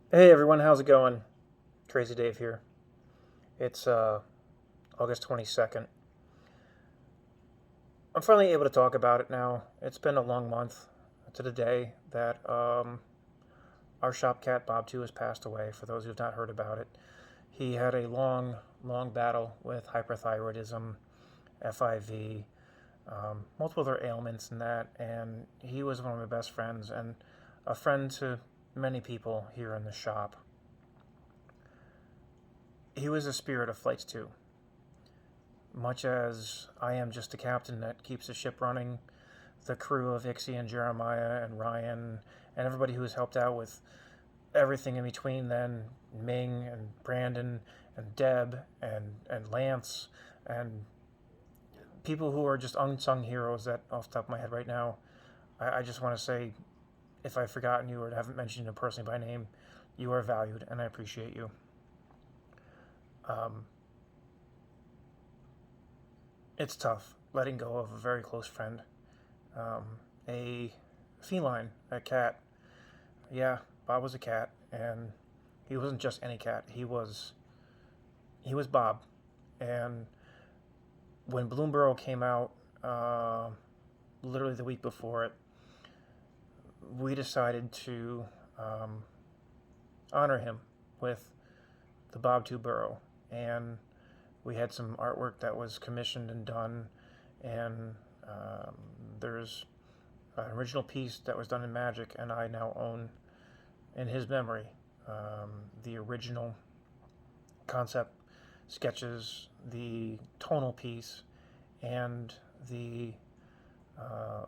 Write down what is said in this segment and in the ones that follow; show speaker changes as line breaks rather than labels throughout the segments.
Hey everyone, how's it going? Crazy Dave here. It's August 22nd. I'm finally able to talk about it now. It's been a long month to the day that our shop cat BobToo has passed away. For those who've not heard about it, he had a long battle with hyperthyroidism, FIV, multiple other ailments, and that. And he was one of my best friends and a friend to many people here in the shop. He was a spirit of flights too. Much as I am just a captain that keeps the ship running, the crew of Ixie and Jeremiah and Ryan and everybody who has helped out with everything in between then, Ming and Brandon and Deb and Lance and people who are just unsung heroes that off the top of my head right now, I just want to say if I've forgotten you or haven't mentioned you personally by name, you are valued and I appreciate you. Um, it's tough letting go of a very close friend, um, a feline, a cat. Yeah, Bob was a cat, and he wasn't just any cat. He was Bob. And when Bloomborough came out, literally the week before it, we decided to um, honor him with the BobToo Burrow, and we had some artwork that was commissioned and done, and um, there's an original piece that was done in Magic, and I now own in his memory the original concept sketches, the tonal piece, and the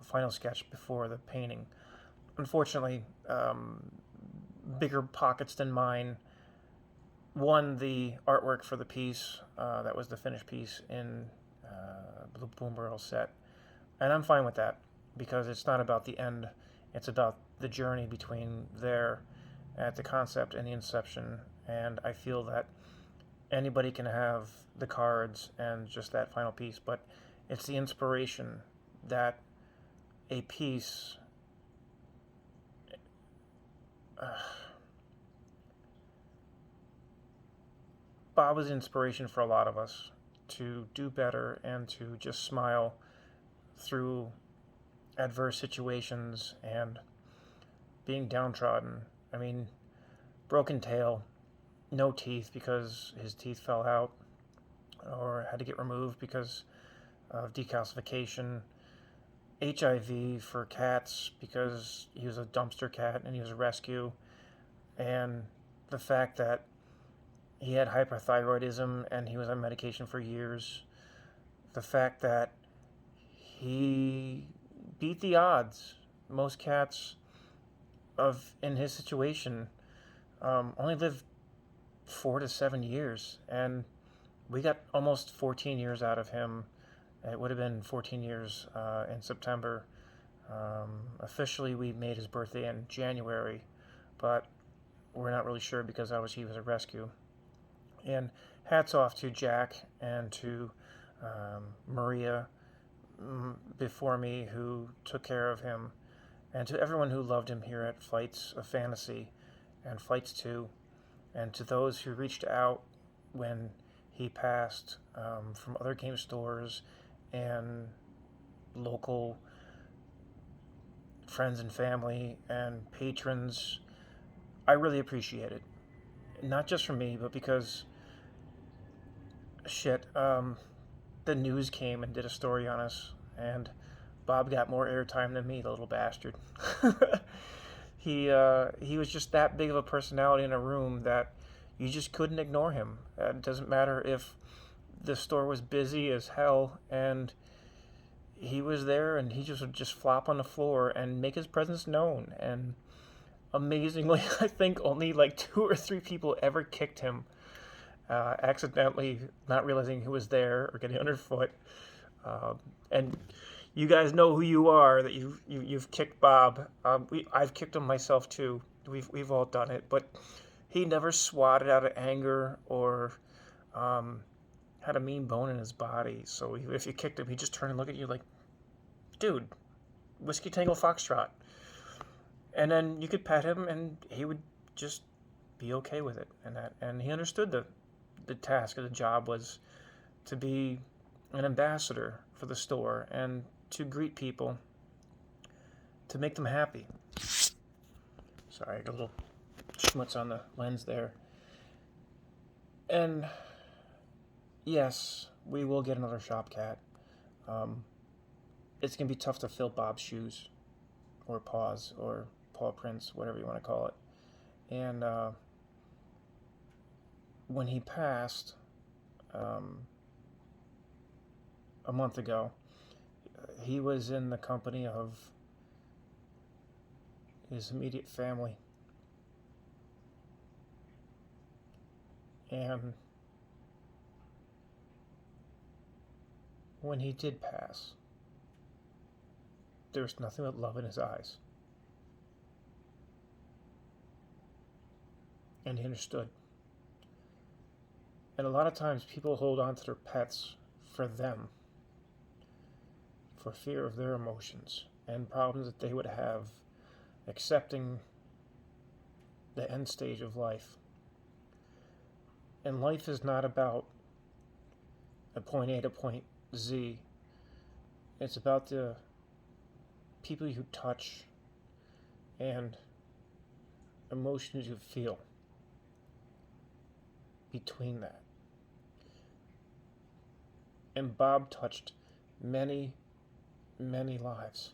final sketch before the painting. Unfortunately, bigger pockets than mine won the artwork for the piece. That was the finished piece in Blue Boomberl set. And I'm fine with that because it's not about the end, it's about the journey between there at the concept and the inception. And I feel that anybody can have the cards and just that final piece, but it's the inspiration that a piece. Uh, Bob was inspiration for a lot of us to do better and to just smile through adverse situations and being downtrodden. I mean, broken tail, no teeth because his teeth fell out or had to get removed because of decalcification, HIV for cats because he was a dumpster cat and he was a rescue, and the fact that he had hyperthyroidism and he was on medication for years, the fact that he beat the odds. Most cats of in his situation only live 4 to 7 years, and we got almost 14 years out of him. It would have been 14 years in September. Officially, we made his birthday in January, but we're not really sure because obviously he was a rescue. And hats off to Jack and to Maria before me who took care of him, and to everyone who loved him here at Flights of Fantasy and Flights 2, and to those who reached out when he passed from other game stores and local friends and family and patrons. I really appreciate it. Not just from me, but because shit, the news came and did a story on us, and Bob got more airtime than me, the little bastard. He was just that big of a personality in a room that you just couldn't ignore him. It doesn't matter if the store was busy as hell, and he was there, and he just would just flop on the floor and make his presence known. And amazingly, I think only like 2 or 3 people ever kicked him, accidentally not realizing who was there or getting underfoot. And you guys know who you are that you've kicked Bob. I've kicked him myself too. We've all done it, but he never swatted out of anger or um, had a mean bone in his body. So if you kicked him, he'd just turn and look at you like, dude, Whiskey Tango Foxtrot. And then you could pet him, and he would just be okay with it, and he understood the task of the job was to be an ambassador for the store and to greet people, to make them happy. Sorry, I got a little schmutz on the lens there. And yes, we will get another shop cat. It's going to be tough to fill Bob's shoes or paws or paw prints, whatever you want to call it. And when he passed a month ago, he was in the company of his immediate family. And when he did pass, there was nothing but love in his eyes. And he understood. And a lot of times people hold on to their pets for them, for fear of their emotions and problems that they would have accepting the end stage of life. And life is not about a point A to point Z. It's about the people you touch and emotions you feel between that. And Bob touched many, many lives.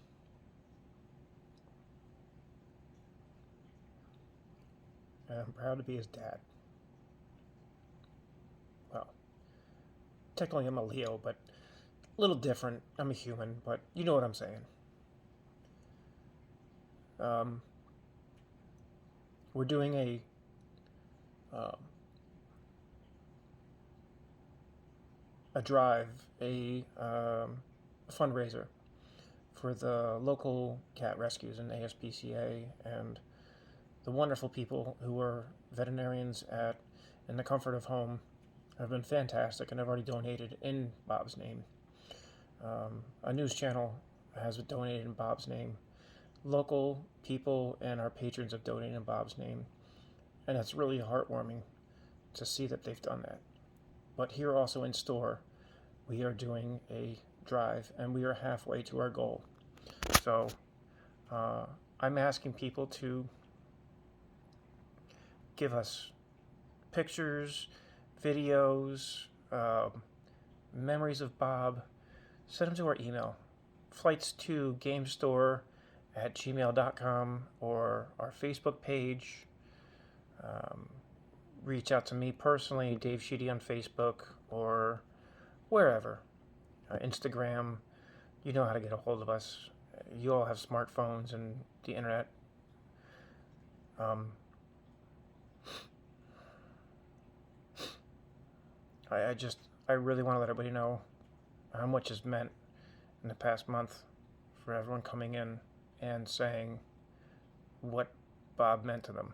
And I'm proud to be his dad. Well, technically I'm a Leo, but a little different. I'm a human, but you know what I'm saying. We're doing a drive, a fundraiser for the local cat rescues in ASPCA and the wonderful people who are veterinarians in the comfort of home have been fantastic and have already donated in Bob's name. A news channel has donated in Bob's name. Local people and our patrons have donated in Bob's name. And it's really heartwarming to see that they've done that. But here also in store, we are doing a drive and we are halfway to our goal. So I'm asking people to give us pictures, videos, memories of Bob. Send them to our email, flights2gamestore@gmail.com, or our Facebook page. Reach out to me personally, Dave Sheedy on Facebook, or wherever. Instagram. You know how to get a hold of us. You all have smartphones and the internet. I really want to let everybody know how much has meant in the past month for everyone coming in and saying what Bob meant to them.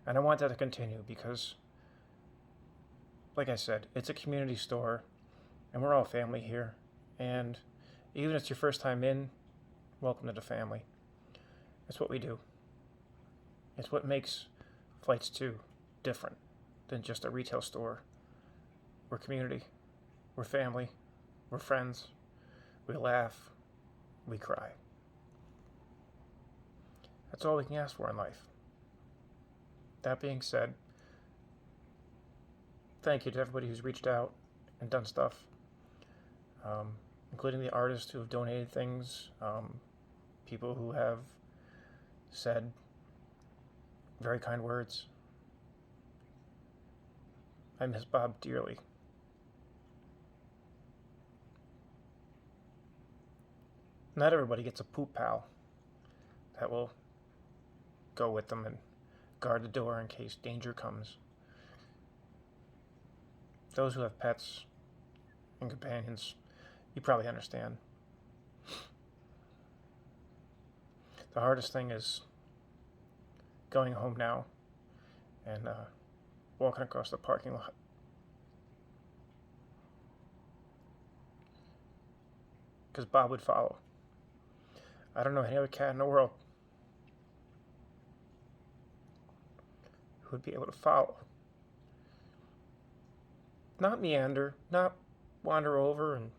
And I want that to continue because, like I said, it's a community store and we're all family here. And even if it's your first time in, welcome to the family. It's what we do. It's what makes Flights 2 different than just a retail store. We're community. We're family. We're friends. We laugh. We cry. That's all we can ask for in life. That being said, thank you to everybody who's reached out and done stuff, including the artists who have donated things, people who have said very kind words. I miss Bob dearly. Not everybody gets a poop pal that will go with them and guard the door in case danger comes. Those who have pets and companions, you probably understand. The hardest thing is going home now and walking across the parking lot. Because Bob would follow. I don't know any other cat in the world would be able to follow. Not meander, not wander over and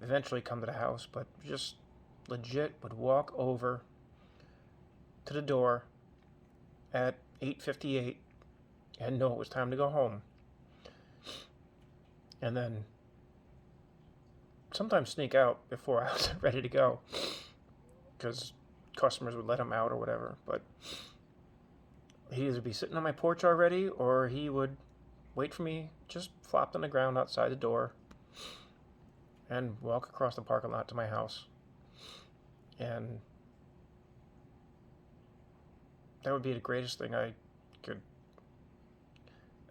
eventually come to the house, but just legit would walk over to the door at 8:58 and know it was time to go home. And then sometimes sneak out before I was ready to go, because customers would let him out or whatever. But he'd either be sitting on my porch already, or he would wait for me just flopped on the ground outside the door and walk across the parking lot to my house. And that would be the greatest thing I could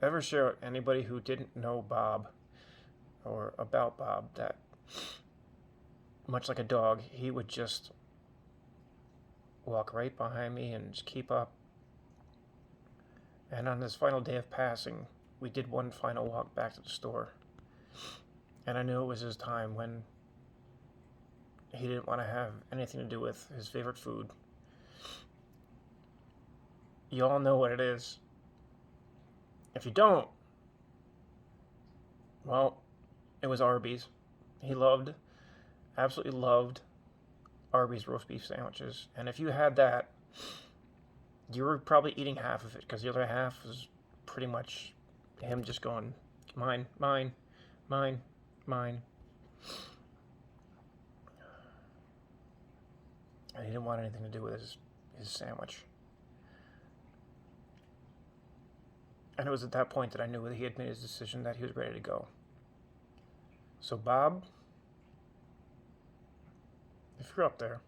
ever share with anybody who didn't know Bob or about Bob, that much like a dog, he would just walk right behind me and just keep up. And on his final day of passing, we did one final walk back to the store. And I knew it was his time, when he didn't want to have anything to do with his favorite food. You all know what it is. If you don't, well, it was Arby's. He absolutely loved Arby's roast beef sandwiches. And if you had that, you were probably eating half of it, because the other half was pretty much him just going, mine, mine, mine, mine. And he didn't want anything to do with his sandwich. And it was at that point that I knew that he had made his decision, that he was ready to go. So Bob, if you're up there,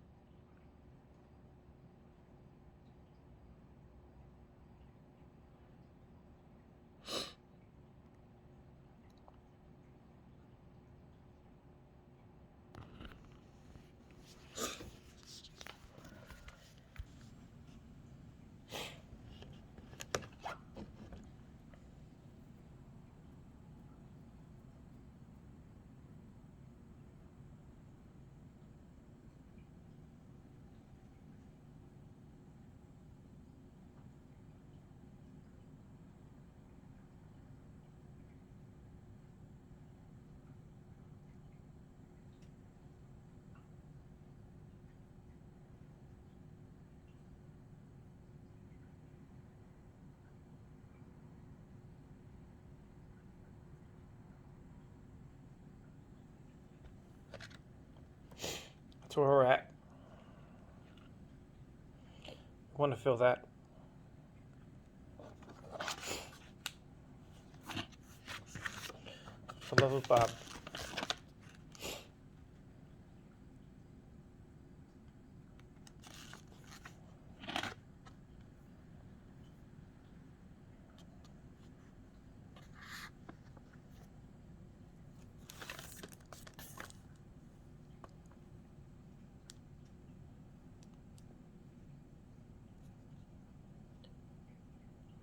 that's where we're at. I want to feel that. The love of Bob.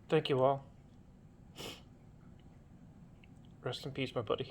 Thank you all. Rest in peace, my buddy.